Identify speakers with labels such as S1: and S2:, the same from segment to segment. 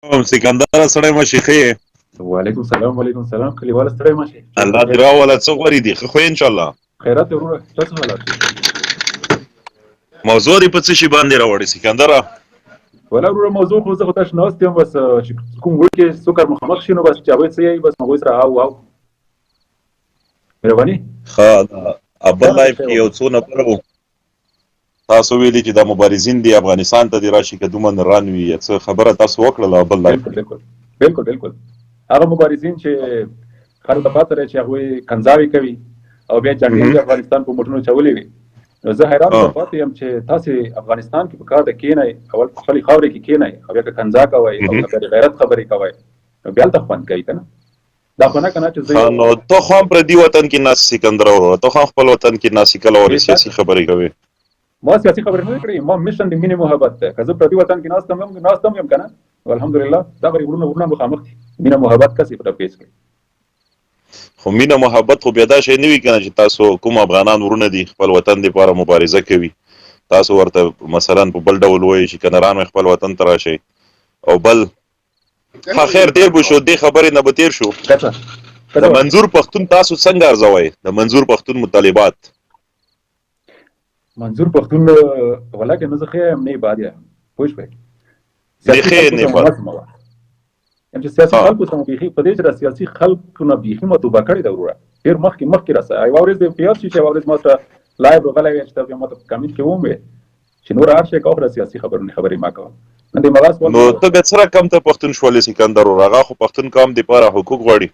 S1: سکندر سړی مشي ښه
S2: وعلیکم السلام وعلیکم السلام کلیوال ستړی مشه
S1: الله دې راوله څه غوري دي خو ان شاء الله
S2: خیرات وروره تاسو حالات
S1: موضوع دې په څه شي باندې راوړی سکندر
S2: ولا وروره موضوع خو زه خو تاسو ناست یم بس کوم وړ کې سکر مخامخ شینو بس چاوي څه یې بس مغوي سره او مهرباني
S1: ښه ابل لایف کې یو څو نفر وو تاسو ویلي چې د مبارزین دی افغانستان ته دی راشي که دومره ران وي څه خبره تاسو وکړله ابل لایف
S2: بالکل هغه مبارزین چې خلک د پاتره چې هغه کنځاوي کوي او بیا جنگي د افغانستان په موټونو چولې وي نو زه حیران پاتې یم چې تاسو افغانستان کې په کار د کینای اول په خپل خاورې کې کینای او بیا کنځا کوي او بیا غیرت خبرې کوي نو بیا ته خوند کوي کنه دا خو نه کنه چې زه
S1: نو ته خو هم پر دی وطن کې ناس سکندر ورو ته خو خپل وطن کې ناس کله ورې سیاسي خبرې کوي
S2: ما سیاسي خبرې نه کړې ما میشن د مینې محبت ده که زه پر دی وطن کې ناستم یم کنه الحمدلله دا غری ورونه مخامخ دي مینه محبت کسي په پیس کوي
S1: خو مینه محبت خو بیا دا شی نه وي کنه چې تاسو کوم افغانان ورونه دي خپل وطن لپاره مبارزه کوي تاسو ورته مثلا په بل ډول وایي چې کناران خپل وطن ته راشي او بل خیر تیر بو شو دې خبرې نه به تیر شو د منظور پښتون تاسو څنګه ارزوئ د منظور پښتون مطالبات
S2: منظور پښتون ولکه نه زخه نه بادیا پوښ په
S1: سیاسي نه په
S2: یم چې سیاسي خلکو ته بيخي په دې چې سیاسي خلکو نه بيخي متوبه کړی دا وروره ډیر مخکې راځي ایو اورز د پیاس چې اورز ماته لایو غلې چې ته ماته کمنټ کې ومه چې نور هرڅه کوخه سیاسي خبرې ما کوم نه د مواس
S1: نو ته به سره کم ته پښتون شولې سکندر ورغه خو پښتون کام دی لپاره حقوق غواړي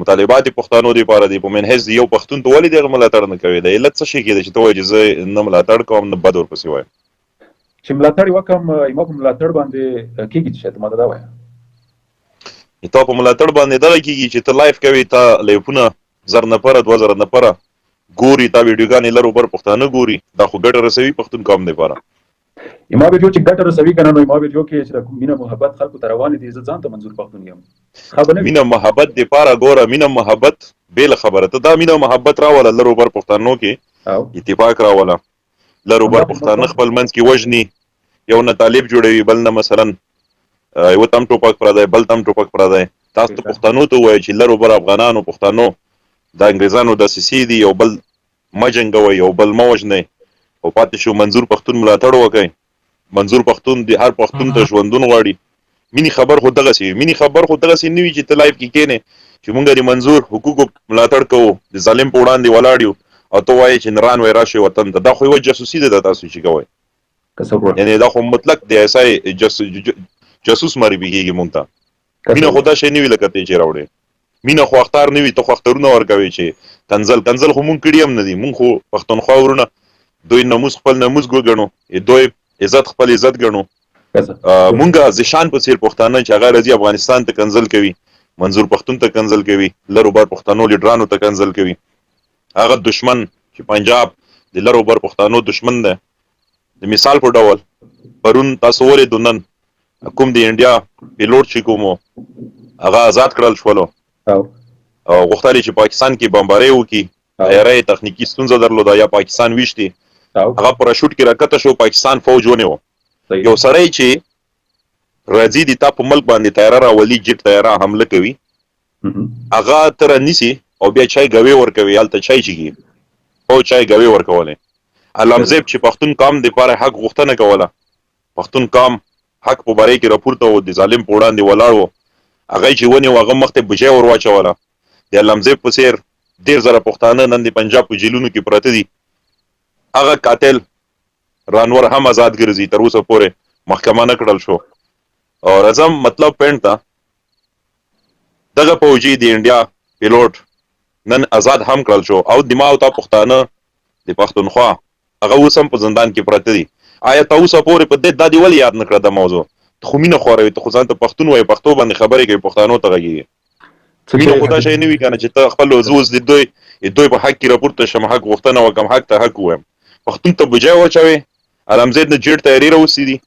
S1: مطالبات پښتنو دی لپاره دی په منهج یو پښتون ته ولې د ملاتړ نه کوي د علت څه شي کې چې ته وایې چې نه ملاتړ کوم نه بدور پسې وای
S2: چې ملاتړ وکم ایمو ملاتړ باندې کېږي چې ماته دا وای
S1: ته په ملاتړ باندې دا کېږي چې ته لایف کوي ته لیفونه زر نفره 2000 نفره ګوري تا ویډیوګانې لرو بر پښتانه ګوري دا خو ګټه رسوي پښتون قوم دی لپاره
S2: ما به چې ګټه رسوي کنه نو ما به چې چې مینه محبت خلکو ته روان دي ځان ته منظور پښتون یم خبره
S1: مینه محبت دی لپاره ګوره مینه محبت بیل خبره ته دا مینه محبت راوله لرو بر پښتنو کې اتفاق راوله لرو بر پښتانه خپل منځ کې وجني یو نه طالب جوړوي بل نه مثلا یو تم ټوپک پر دی بل تم ټوپک پر دی تاسو ته پښتنو ته وایي چې لرو بر افغانانو پښتنو د انګریزانو د سیسي دی یو بل مجنګوي یو بل موجنه او پاتې شو منظور پښتون ملاتړ وکړي منظور پښتون دی هر پښتون ته ژوندون غواړي مینی خبر خو دغه سی مینی خبر خو دغه سی نیوي چې ته لایف کې کینې چې مونږ د منظور حقوق ملاتړ کوو د ظالم په وړاندې ولاړ یو او ته وایي چې نران وای راشي وطن ته دا خو یو جاسوسي ده تاسو چې کوئ یعنی دا خو مطلق دی اسای جاسوس مری بيږي مونږ ته مینه خدا شي نیوي لکه ته چې راوړې مینه خو اختار نیوي ته خو اخترونه ورکوي چې کنزل خو مونږ کړی هم نه دي مونږ خو پښتونخوا ورونه دوی نموز خپل نموز ګڼو دوی عزت خپل عزت ګڼو مونږه ځشان په څیر پښتانه چې هغه راځي افغانستان ته کنزل کوي منظور پښتون ته کنزل کوي لرو بر پښتنو لیډرانو ته کنزل کوي هغه دشمن چې پنجاب د لرو بر پښتنو دشمن ده د مثال په ډول پرون تاسو ولې دنن کوم د انډیا پیلوټ چې کومو هغه آزاد کړل شولو او غوښتل چې پاکستان کې بمباري وکړي هغه تخنیکی ستونزه درلوده یا پاکستان ویشتي هغه پراشوټ کې راکته شو پاکستان فوج ونیو یو سړی چې راځي د تا په ملک باندې طیاره راولي جټ طیاره حمله کوي هغه تر نیسی او بیا چای غوي ورکوي الته چای چیږي او چای غوي ورکولې علامزیب چې پښتون قوم د لپاره حق غوښتنه کوله پښتون قوم حق په باره کې راپورته و د ظالم په وړاندې ولاړ و هغه چې ونیو هغه مخته بجای ور واچوله د علامزیب په څیر ډېر زره پښتانه نن د پنجاب په جیلونو کې پراته دي هغه قاتل رانور هم آزاد ګرځي تر اوسه پورې محکمه نه کړل شو او راځم مطلب پوینټ ته دغه فوجي د انډیا پیلوټ نن آزاد هم کړل شو او دماغ ته پښتانه د پښتونخوا هغه اوس هم په زندان کې پراته دي آیا تاسو پورې په دې د دې ول یاد نکړه د موضوع خو مینه خوروي ته خو ځان ته پښتون وای پښتو باندې خبرې کوي پښتانو ته غږیږي مینه خدا شي نه وی کنه چې ته خپل وزوز د دوی په حق کې راپورته شم حق غوښتنه وکم حق ته حق وایم پښتون ته بجای وچوي علامزید نه جیړ تیاری راوسی دي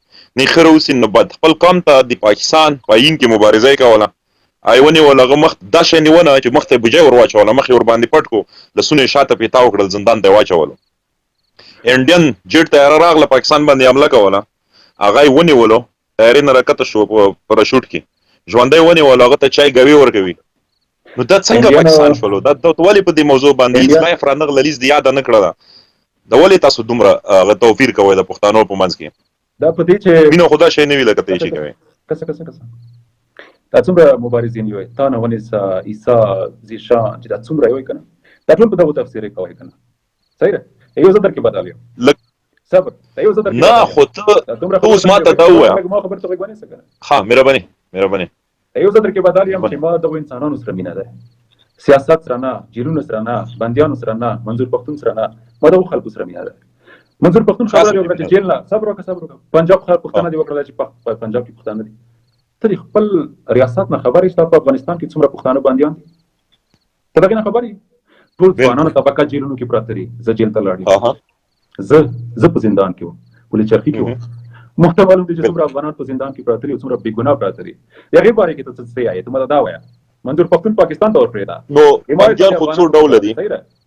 S1: نه خره وسی نه بد خپل قوم ته د پاکستان پاین کې مبارزه کوله ایونی ولغه مخ د شنیونه چې مخ ته بجای ور واچوله مخ ور باندې پټ کو لسونه شاته پیتاو کړل زندان ته واچولو انډین جیټ طیاره راغله پاکستان باندې حمله کوله هغه ونیولو طیارې نه راکته شو په پراشوټ کې ژوندی ونیول هغه ته چای ګوي ورکوي نو دا څنګه پاکستان شولو دا ولې په دې موضوع باندې اسرائیل رانغ للیز دی یاد نه کړله دا ولې تاسو دومره توفیر کوئ د پښتنو په منځ کې
S2: دا په دې چې
S1: مینه خدا شي نه وی لکه ته شي کوي
S2: کسه دا څومره مبارزین یو تا نه ونیسا عیسی زیشان چې دا څومره یو کنه دا ټول په دغه تفسیر کوي کنه صحیح ده یو ځل درکې بدالیو صبر دا یو ځل درکې
S1: نه خو ته اوس ما ته دا وایا
S2: ما خبر ته غوښنه سره
S1: ها مهرباني
S2: یو ځل درکې بدالیو چې ما د انسانانو سره مینه ده سیاست سره نه جیرونو سره نه بندیانو سره نه منظور پښتون سره نه ما د خلکو سره مینه ده منظور پښتون خبره یو کړه جیل نه صبر وکړه پنجاب خلک پښتانه دی وکړه چې په پنجاب کې پښتانه دي ته خپل ریاست نه خبرې شته په افغانستان کې څومره پښتانه باندې دي ته دغه خبرې ټول ځوانانو طبقه جیلونو کې پراته دي زه جیل ته لاړم زه په زندان کې وم پولیس چرخي کې وم محتمل دي چې څومره افغانان په زندان کې پراته دي څومره بې ګناه پراته دي هغه باره کې ته څه یې ته مله دا وایا منظور پښتون پاکستان ته ورپرې ده
S1: نو باندې خو څو ډول دي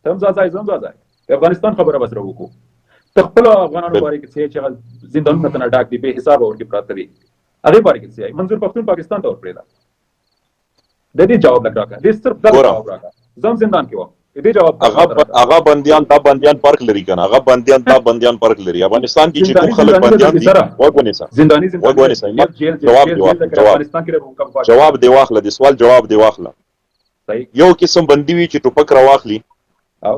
S2: تم ځای افغانستان خبره بس راوکو تخپل افغانانو باره کې چې زندانونه ته نه ډاک دي به حساب ورکې پراته دي هغه باره کې څه منظور پښتون پاکستان ته ورپرې ده د دې جواب لګراکا د صرف دا جواب راکا زم زندان کې و دې جواب
S1: هغه بنديان فرق لري کنه هغه بنديان فرق لري افغانستان کې چې کوم خلک بنديان دي وګونیسا
S2: زنداني
S1: جواب دی واخله د سوال جواب دی واخله یو قسم بندي وي چې ټوپک راواخلي او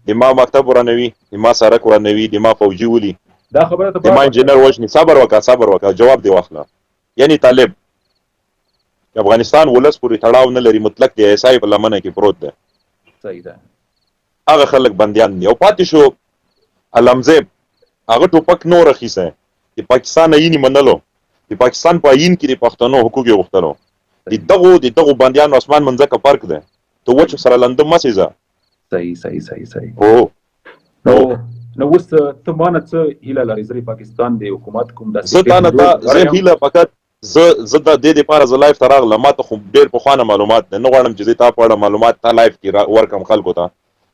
S1: د ما مکتب ورانوي د ما سرک ورانوي د ما فوجي ولي
S2: دا خبره ته
S1: د ما انجینر وژني صبر وکړه جواب دی واخله یعنی طالب افغانستان ولس پورې تړاو نه لري مطلق دی ایسای په لمنه کې پروت دی
S2: صحیح ده
S1: هغه خلک بنديان دي او پاتې شو علمزیب هغه ټوپک نو رخیصه د پاکستان عین منلو د پاکستان په عین کې د پښتنو حقوق غوښتلو د دغه بنديان اسمان منځکه فرق دی ته وچ سره لندم مسیزه
S2: صحیح او نو وس ته مانه څه هیله لري زری پاکستان د حکومت کوم د
S1: زه هیله فقط زه د دې لپاره ز لایف تراغله ما ته خو ډیر په خوانه معلومات نه غواړم چې تا په اړه معلومات تا لایف کې ورکم خلکو ته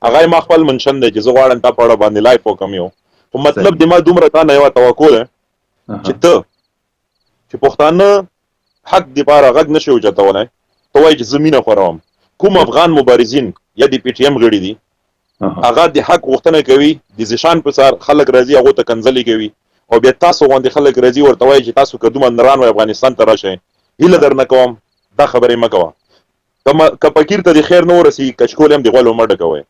S1: هغه ما خپل منشن دی چې زه غواړم تا په اړه باندې لایف وکم یو خو مطلب د ما دومره تا نه یو توقع ده چې پښتانه حق دی لپاره غږ نشي وجاتولای ته وایي چې زمينه خوروم کوم افغان مبارزین یا د پی ټی ایم غړي دي هغه د حق غوښتنه کوي د زشان په سر خلک راځي هغه ته کنځلې کوي او بیا تاسو باندې خلک راځي ورته وایي چې تاسو کدوم نران و افغانستان ته راشئ هیله درنه کوم دا خبرې مکوه که فقیر ته د خیر نه ورسي کچکول هم د غولو مړه کوي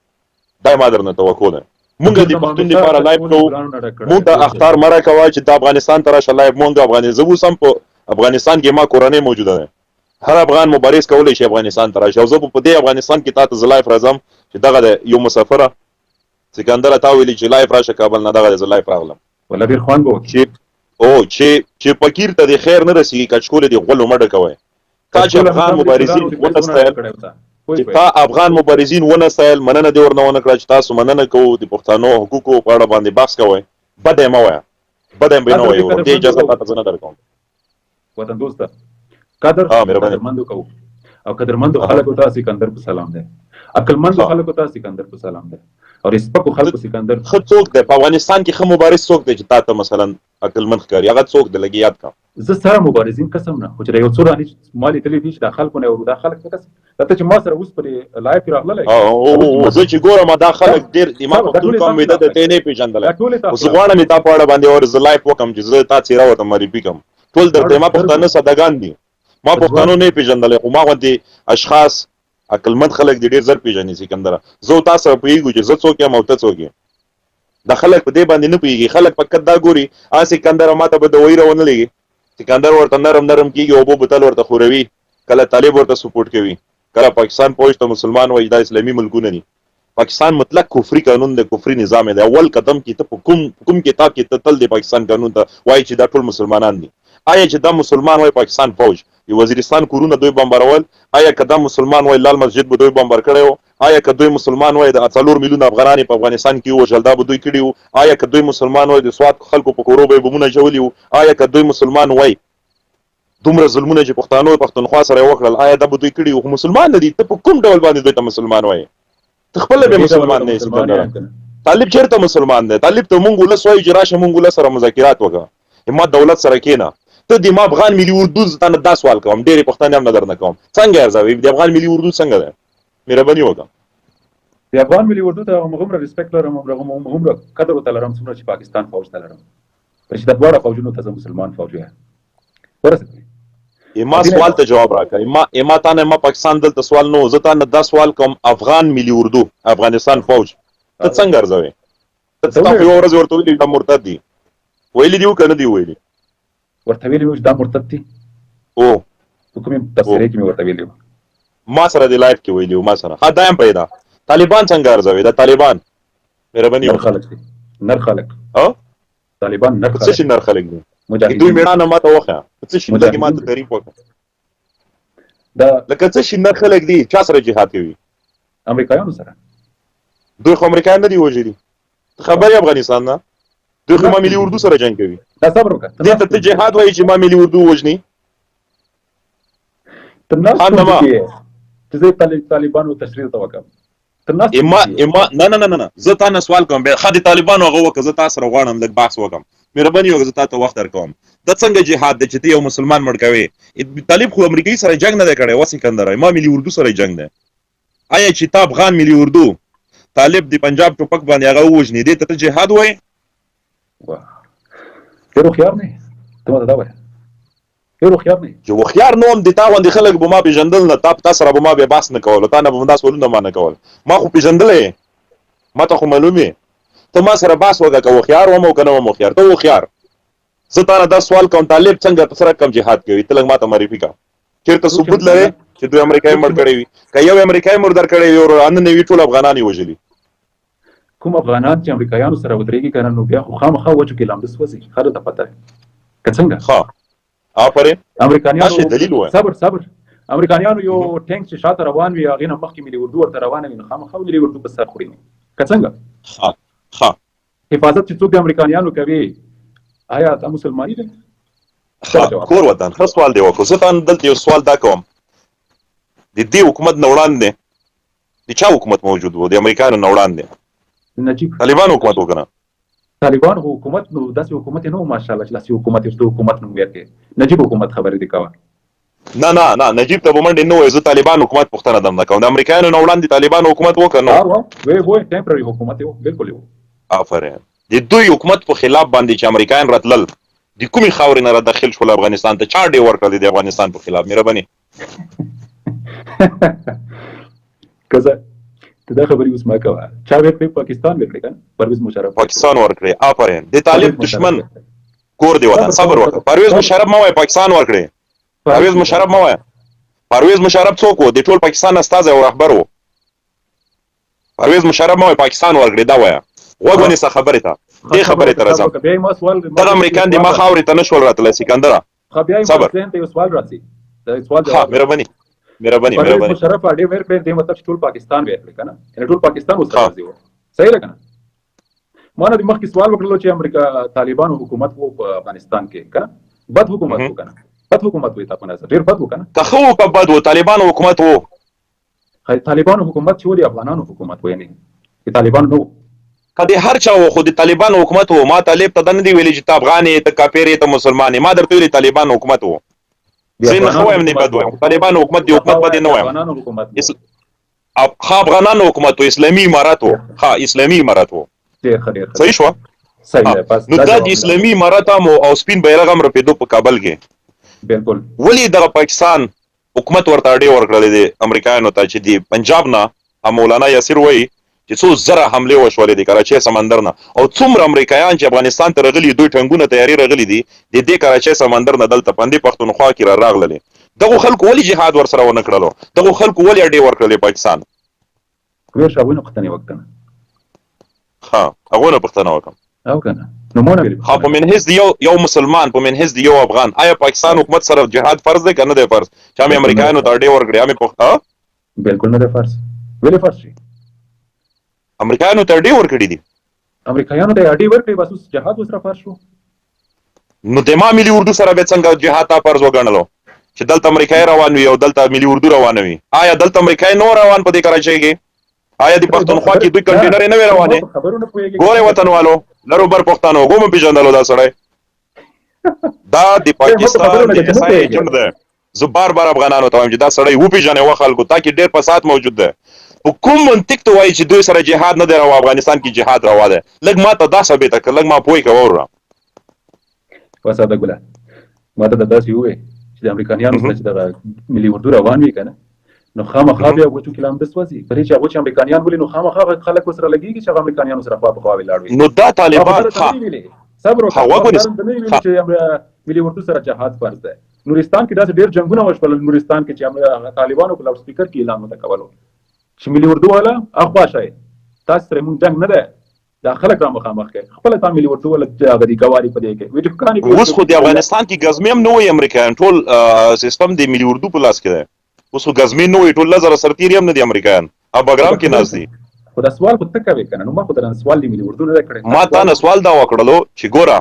S1: دا ما درنه توقع ده مونږ د پښتون لپاره لایف کوو مونږ ته اختار مره کوي چې د افغانستان ته راشه لایف مونږ افغانستان زو سم په افغانستان کې ما کورنۍ موجوده ده هر افغان مبارز کولی شي افغانستان ته راشي او زه په دې افغانستان کې تاسو لایف راځم چې دغه یو مسافر سکندر تا ویلي چې لایف راشه کابل نه دغه لایف راغلم
S2: ولا بیر خوان بو
S1: چې فقیر ته د خیر نه رسیږي کچکول دی غلو مړه کوي تا چې افغان مبارزین ونستایل چې تا افغان مبارزین ونستایل مننه دی ورنه ونه کړه چې تاسو مننه کوو د پښتنو حقوقو په اړه باندې بحث کوئ بده ما وایه بده به نه وایو دې اجازه تاسو نه درکوم
S2: وطن دوست قدرمندو کو او قدرمندو خلکو ته سکندر په سلام دی عقلمندو خلکو ته سکندر په سلام دی او سپکو خلکو سکندر
S1: خو څوک دی په افغانستان کې خو مبارز څوک دی چې تاسو مثلا عقلمند ښکاري هغه څوک دی لګي یاد کا
S2: زه سره مبارزین قسم نه خو چې یو څو رانی مالي تللی دي چې د خلکو نه ورو د خلک څه ته چې ما سره اوس پر لایف راغله
S1: او زه چې ګورم دا خلک ډیر دماغ په ټول کوم ویده ته نه پیژندل اوس غواړم تا په اړه باندې اور ز لایف وکم چې زه تاسو راوته مری پیکم ټول درته ما پښتانه صداګان دي ما پښتنو نه پیژندل خو ما غوندي اشخاص عقلمند خلک دي ډیر زر پیژني سکندر زه تاسو په یوه چې زه څوک یم او ته څوک یې د خلک په دې باندې نه پیږي خلک په کدا ګوري سکندر ما ته به د وایره ونه لګي سکندر ورته نرم کیږي او په بوتل ورته خوروي کله طالب ورته سپورټ کوي کله پاکستان پوښتنه مسلمان وای د اسلامي ملکونه دي پاکستان مطلق کفري قانون دی کفري نظام دی اول قدم کې ته کوم کتاب کې ته تل دی پاکستان قانون ته وای چې دا ټول مسلمانان دي آیا چې دا مسلمان وای پاکستان فوج د وزیرستان کورونه دوی بمبارول آیا کدا مسلمان وای لال مسجد به دوی بمبار کړو آیا که دوی مسلمان وای د 4 میلیون افغانان په افغانستان کې وژل دا به دوی کړیو آیا که دوی مسلمان وای د سواد خلکو په کورو به بمونه جوړیو آیا که دوی مسلمان وای دومره ظلمونه چې پښتونخوا سره وکړل آیا دا به دوی کړیو مسلمان دي ته په کوم ډول باندې دوی ته مسلمان وای ته خپل به مسلمان نه سکندر طالب چیرته مسلمان دی طالب ته مونږ له سوي جراشه مونږ له سره مذاکرات وکړه ما دولت سره کېنا ته د ما افغان ملي اردو ته نه دا سوال کوم، ډېرې پوښتنې هم نه درنه کوم، څنګه ارزوي د افغان ملي اردو څنګه ده؟ مهرباني وکړه.
S2: د افغان ملي اردو ته هغومره ریسپیکټ لرم، هغومره قدر ورته لرم څومره چې پاکستان فوج ته لرم، چې د دواړه فوجونو ته زه مسلمان فوج یم. ورسېدلی
S1: ما سوال ته جواب راکړه. ما تا نه ما پاکستان دلته سوال نه و، زه تا نه دا سوال کوم افغان ملي اردو افغانستان فوج ته څنګه ارزوي؟ ته یو ورځ ورته ویلي دا مرتد دي، ویلي دي که نه دي ویلي؟
S2: ورته ویلي وو چې دا مرتد دي. په کومې تفسیرې کې مې ورته ویلي وو؟
S1: ما سره د لایف کې ویلي وو ما سره. ها دا هم پیدا طالبان څنګه ارزوي؟ دا طالبان مهرباني
S2: نر خلک دي، نر خلک. طالبان نر خلک.
S1: څه شي نر خلک دي؟ دوی میړانه ماته وښیه، څه شي لږ ماته تعریف وکړه. لکه څه شي نر خلک دي؟ چا سره جهاد کوي؟
S2: امریکایانو سره.
S1: دوی خو امریکایان نه دي وژلي، خبرې افغانستان نه، دوی خو ما ملي اردو سره جنګ کوي.
S2: دا صبر وکړه،
S1: دې ته ته جهاد وایي چې ما ملي اردو وژني؟
S2: ته ناست چې زه طالبانو تشریح ته وکړم.
S1: نه زه تا نه سوال کوم، ښه د طالبانو هغه وکړه، زه تا سره غواړم لږ بحث وکړم. مهرباني وکړه زه تا ته وخت درکوم. دا څنګه جهاد دی چې ته یو مسلمان مړ کوې؟ طالب خو امریکایي سره جنګ نه دی کړی، و سکندر ما ملي اردو سره جنګ دی. آیا چې تا افغان ملي اردو طالب د پنجاب ټوپک باندې هغه ووژني، دې ته ته جهاد وایې؟
S2: ډېر هوښیار نه یې، ته ماته دا وایه ډېر هوښیار نه یې.
S1: چې هوښیار نه وم د تا غوندې خلک به ما پېژندل نه، تا سره به ما بیا بحث نه کول، تا نه به دا سوالونه ما نه کول. ما خو پېژندلی یې، ما ته خو معلوم یې. ته ما سره بحث وکړه که هوښیار وم او که نه وم هوښیار. ته هوښیار، زه تا نه دا سوال کوم طالب څنګه په سره کم جهاد کوي؟ ته لږ ما ته معرفي کړه. چېرته ثبوت لرې چې دوی امریکایي مړ کړی وي؟ که یو امریکایي مردار کړی وي او نن یې ټول افغانان یې وژلي.
S2: کوم افغانان چې امریکایانو سره ودرېږي که نه، نو بیا خو خامخا وچو کې لامبس وځي. ښه درته پته ده که څنګه؟
S1: ښه آفرین.
S2: امریکایانو
S1: دلیل وایه.
S2: صبر امریکایانو یو ټینک چې شاته روان وي، هغې نه مخکې ملي اردو ورته روانه وي، نو خامخا ملي اردو په سر خوري که څنګه؟
S1: ښه
S2: حفاظت چې څوک د امریکایانو کوي، آیا دا مسلماني ده؟
S1: کور وطن. ښه سوال دی وکړو. زه تا دلته یو سوال دا کوم، د دې حکومت نه وړاندې د چا حکومت موجود و؟ د امریکایانو نه وړاندې
S2: نجیب
S1: طالبان حکومت و که نه؟
S2: طالبان حکومت نو داسې حکومت نه و ماشاءالله چې داسې حکومت یو حکومت نوم ورکړي. نجیب حکومت خبرې دې کوه.
S1: نه نجیب ته به منډې نه وایي. زه طالبان حکومت پوښتنه درنه کوم، د امریکایانو نه وړاندې طالبان حکومت و که نه و؟
S2: وایي ټمپرري حکومت و، بلکل و.
S1: آفرین. د دوی حکومت په خلاف باندې چې امریکایان راتلل، د کومې خاورې نه را داخل شول افغانستان ته؟ چا ډې ورکړل د افغانستان په خلاف؟ مهرباني
S2: که زه ته دا خبرې اوس ما کوه. چا ورکړې؟ پاکستان ورکړې که نه؟ پرویز مشرف
S1: پاکستان ورکړې. آفرین. د طالب دشمن کور دی وطن. صبر وکړه. پرویز مشرف مه وایه پاکستان ورکړې. پرویز مشرف مه وایه. پرویز مشرف څوک و؟ د ټول پاکستان استازی او رهبر و. پرویز مشرف مه وایه پاکستان ورکړې، دا وایه. غوږ ونیسه خبرې ته، دې خبرې ته راځم. دغه امریکایان د ما خاورې ته نه شول راتلی سکندره. صبر. مهرباني
S2: پرویز مشرف اډې ورکړې، دې مطلب چې ټول پاکستان ورکړې که نه؟ یعنې ټول پاکستان اوس راځي و. صحیح ده که نه؟ ما نه د مخکې سوال وکړلو چې امریکا طالبانو حکومت و په افغانستان کې که نه؟ بد حکومت و که نه؟ بد حکومت وي تا په نظر؟ ډېر بد و که نه؟
S1: که ښه و که بد و؟ طالبانو حکومت و.
S2: طالبانو حکومت چې و د افغانانو حکومت و، یعنې د طالبانو نه و.
S1: که د هر چا و، خو د طالبانو حکومت و. ما طالب ته دا نه دی ویلي چې ته افغان یې، ته کافر یې، ته مسلمان یې. ما درته ویلي طالبانو حکومت و. زه نه ښه وایم نه بد وایم. طالبانو حکومت د حکومت بد نه وایم. ښه افغانانو حکومت و، اسلامي امارت و. ښه اسلامي امارت و. صحیح شوه؟ نو دا د اسلامي امارت هم او سپین بیرغ هم رپېدو په کابل کې.
S2: بالکل.
S1: ولې دغه پاکستان حکومت ورته اډې ورکړلې د امریکایانو ته چې د پنجاب نه مولانا یاسر وایي چې څو زره حملې وشولې د کراچۍ سمندر نه، او څومره امریکایان چې افغانستان ته راغلي، دوی ټنګونه تیاري راغلي دي د دې کراچۍ سمندر نه دلته په همدې پښتونخوا کې راغللې. دغو خلکو ولې جهاد ورسره ونه کړلو؟ دغو خلکو ولې اډې ورکړلې پاکستان؟
S2: ویش هغوی نه پوښتنې وکړه.
S1: ښه هغوی نه پوښتنه وکړم
S2: او که نه نومونه ویلي.
S1: ښه په منحیث د یو مسلمان، په منحیث د یو افغان، آیا پاکستان حکومت سره جهاد فرض دی که نه دی فرض؟ چې همې امریکایانو ته اډې ورکړې؟
S2: بالکل نه دی فرض. ولې فرض شي؟
S1: امریکایانو ته اډې ورکړې دي.
S2: امریکایانو ته اډې ورکړې، بس اوس جهاد ورسره فرض شو.
S1: نو د ما ملي اردو سره به څنګه جهاد ته فرض وګڼلو چې دلته امریکایي روان وي او دلته ملي اردو روانه وي؟ آیا دلته امریکایي نه روان په دې کراچۍ کې؟ آیا د پښتونخوا کې دوی کنټینرې نه وې روانې؟ ګورې وطنوالو، لرو بر پښتانو، وګو مو پېژندلو دا سړی. دا د پاکستان د اسای ایجنټ ده. زه بار افغانانو ته وایم چې دا سړی وپېژنئ وخلکو تا کې ډېر فساد موجود ده. په کوم منطق ته وایي چې دوی سره جهاد نه دی روا، افغانستان کې جهاد روا دی؟ لږ ما ته دا ثابته کړه، لږ ما پوهې کوه وروره.
S2: وساده ګله ما ته داسې ووایې چې د امریکایانو سره چې دغه ملي اردو روان وي که نه نو خامخا بیا وچو کې لامده سوځي. پرې چې هغه چې امریکایان ولي نو خامخا خلک ورسره لګېږي چې هغه امریکایانو سره خواپخوا ولاړ وي.
S1: نو دا طالبان
S2: صبر وکړه چې ملي اردو سره جهاد فرض دی. نورستان کې داسې ډېر جنګونه وشول نورستان کې چې طالبانو په لاوډ سپیکر کې اعلان ورته کولو چې ملي اردو والا اخوا شئ، تاسو سره موږ جنګ نه دی، دا خلک را مخامخ کوي خپله تا ملي اردو والا هغه دي ګواري په دې کې ویډیو ګانې.
S1: اوس خو د افغانستان کې ګزمې هم نه وایي امریکایان، ټول سیستم د ملي اردو په لاس کې دی. اوس خو ګزمې نه وایي، ټول لزره سرتیري هم نه دي امریکایان، اب بګرام کې ناست دي.
S2: خو دا سوال خو ته کوې که نه، نو ما خو درنه سوال د ملي اردو نه دی کړی.
S1: ما تا نه سوال دا وکړلو چې ګوره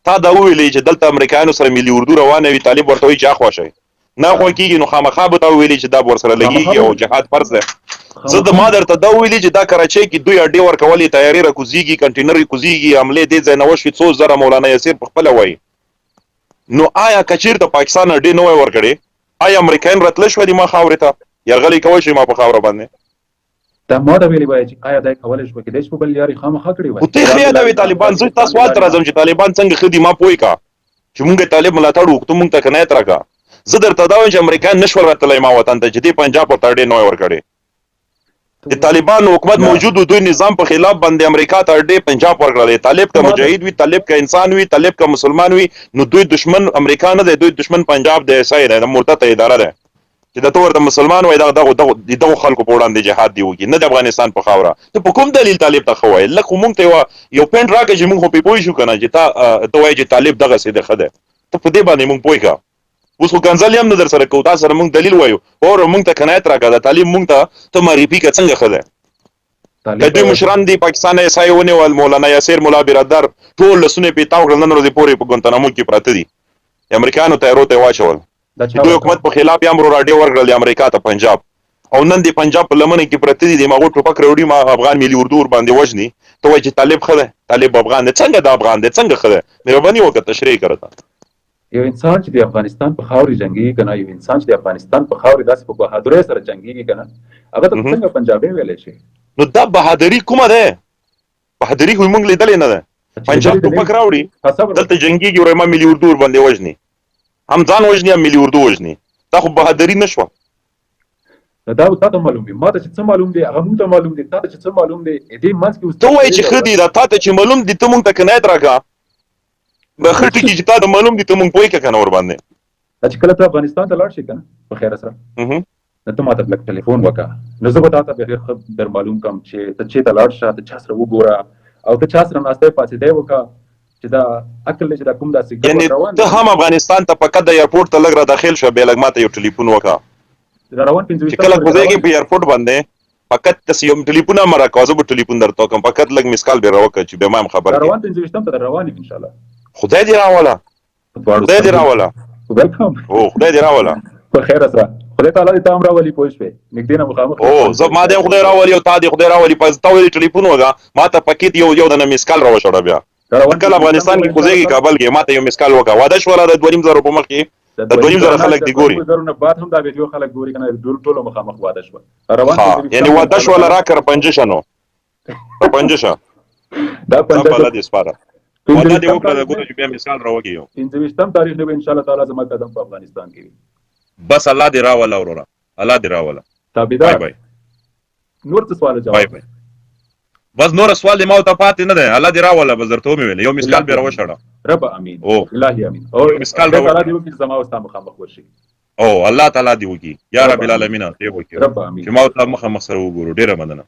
S1: تا دا وویلې چې دلته امریکایانو سره ملي اردو روانه وي، طالب ورته وایي چې اخوا شئ، نه اخوا کېږي نو خامخا به تا وویلې چې دا به ورسره لګېږي او جهاد فرض دی. زه د ما درته دا وویلې چې دا کراچۍ کې دوی اډې ورکولې، تیارې راکوزېږي، کنټینر یې کوزېږي، حملې دې ځای نه وشوې، څو زره مولانا یاسر پخپله وایي. نو آیا که چېرته پاکستان اډې نه وای ورکړې، آیا امریکایان راتله شوه دي ما خاورې ته یرغلې کولی شي ما په خاوره باندې؟
S2: دا ما ته ویلې وایي چې آیا دا یې کولی شوه کېدای شي په بل لارې خامخا کړې وای.
S1: خو ته یې ښه یادوې طالبان. زه تا سوال ته راځم چې طالبان څنګه ښه دي، ما پوه کا چې مونږ یې طالب ملاتړ وکړو، ته مونږ ته کنایت راکړه. زه درته دا وایم چې امریکایان نشول راتلی ما وطن ته چې دې پنجاب ورته اډې نه وای ورکړې. د طالبانو حکومت موجود و، دوی نظام په خلاف باندې امریکا ته اډې پنجاب ورکړلې. طالب که مجاهد وي، طالب که انسان وي، طالب که مسلمان وي، نو دوی دشمن امریکا نه دی، دوی دشمن پنجاب دی، ایسای دی، د مرتد اداره دی چې د ته ورته مسلمان وایي دغو خلکو په وړاندې جهاد دی وکړي، نه د افغانستان په خاوره. ته په کوم دلیل طالب ته ښه وایې؟ لږ خو مونږ ته یو پینټ راکړه چې مونږ خو پرې پوه شو که نه چې ته وایې چې طالب دغسې دی، ښه دی. ته په دې باندې مونږ پوه کړه. اوس خو کنځل هم نه در سره کوو، تا سره مونږ دلیل وایو، اوره مونږ ته کنایت راکړه، دا طالب مونږ ته ته معرفي کړه څنګه ښه دی. که دوی مشران دي پاکستان ایسای ونیول، مولانا یاسر، ملا برادر، ټول لسونه یې پیتاو کړل، نن ورځې پورې په ګوانتانامو کې پراته دي. امریکایانو تیارو ته یې واچول، دوی حکومت په خلاف یې هم راډیو ورکړل امریکا ته پنجاب، او نن د پنجاب په لمنه کې پراته دي، د هغو ټوپک راوړي ما افغان ملي اردو ورباندې وژني. ته وایې چې طالب ښه دی، طالب افغان دی. څنګه د افغان دی، څنګه ښه دی؟ مهرباني وکړه تشریح کړه ته.
S2: یو انسان چې د افغانستان په خاورې جنګېږي که نه، یو انسان چې د افغانستان په خاورې داسې په بهادرۍ سره جنګېږي که نه، هغه ته څنګه پنجابی ویلی شي؟
S1: نو دا بهادري کومه ده؟ بهادري خو موږ لیدلې نه ده. پنجاب ټوپک راوړي دلته جنګېږي، وایي ما ملي اردو ورباندې وژني، هم ځان وژني هم ملي اردو وژني. دا خو بهادري نه شوه.
S2: دا تا ته معلوم دي، ما ته چې څه معلوم دي هغه موږ ته معلوم دي، تا ته چې څه معلوم دي دې منځ کې
S1: ته وایې چې ښه دي، دا تا ته چې معلوم دي ته موږ ته کنایت راکړه. به ښه ټکي چې تا ته معلوم دي ته موږ پوهې کړه که نه ورباندې.
S2: دا چې کله ته افغانستان ته لاړ شې که نه په خیره سره، نو ته ما ته لږ ټلیفون وکړه، نو زه به تا ته بیا ډېر ښه در معلوم کړم چې ته چېرته لاړ شه، ته چا سره وګوره او ته چا سره ناستی پاڅېدی وکړه چې دا عقل دی چې دا کوم داسې
S1: یعنې ته هم افغانستان ته فقط د ایرپورټ ته لږ را داخل شه، بیا لږ ما ته یو ټلیفون وکړه چې کله کوزېږې په ایرپورټ باندې فقط داسې یو ټلیفون هم راکوه، زه به ټلیفون درته وکړم، فقط لږ مسکال بیا راوکړه چې بیا ما هم خبر کړې.
S2: روان 25 ته در روان یم انشاءالله.
S1: خدای دې راوله، خدای دې راوله،
S2: ویلکم.
S1: او خدای دې راوله
S2: په خیره سره. خدای تعالی دې ته هم راولي، پوه شوې، نږدې نه مخامخ.
S1: او زه ما دې خدای راولي او تا دې خدای راولي. په تا ویلې ټلیفون وکړه، ما ته پکې یو دنه مسکال راوشوړه. بیا کله افغانستان کې کوزېږي کابل کې ما ته یو مسکال وکړه. واده شوله د 2.5 په مخ کې، د 2.5 خلک دې ګوري،
S2: نه بعد هم دا ویډیو خلک ګوري کنه، ټول مخامخ واده شو. روان
S1: یعنی واده شوله راکړه 5 شنو 5
S2: دا 5
S1: دې سپاره واده دې وکړه، د ګورو چې بیا مثال راوږي.
S2: 25 تاریخ نه ان شاء الله تعالی زما قدم په افغانستان کې.
S1: بس الله دې راوله وروره، الله دې راوله.
S2: تابعدار نور څه سوال جواب؟
S1: بای بای. بس نور سوال دې ما ته پاتې نه دی، الله دې راوله. بس درته ومې ویل یو مسکال بیا راوشړه.
S2: رب امین، الهي امین. او
S1: مسکال
S2: تعالی دې وکړي زما او ستا مخامخ ورشي.
S1: او الله تعالی دې وکړي یا رب العالمین، دې وکړي
S2: رب امین
S1: چې ما ته مخامخ سره وګورو. ډیره مننه.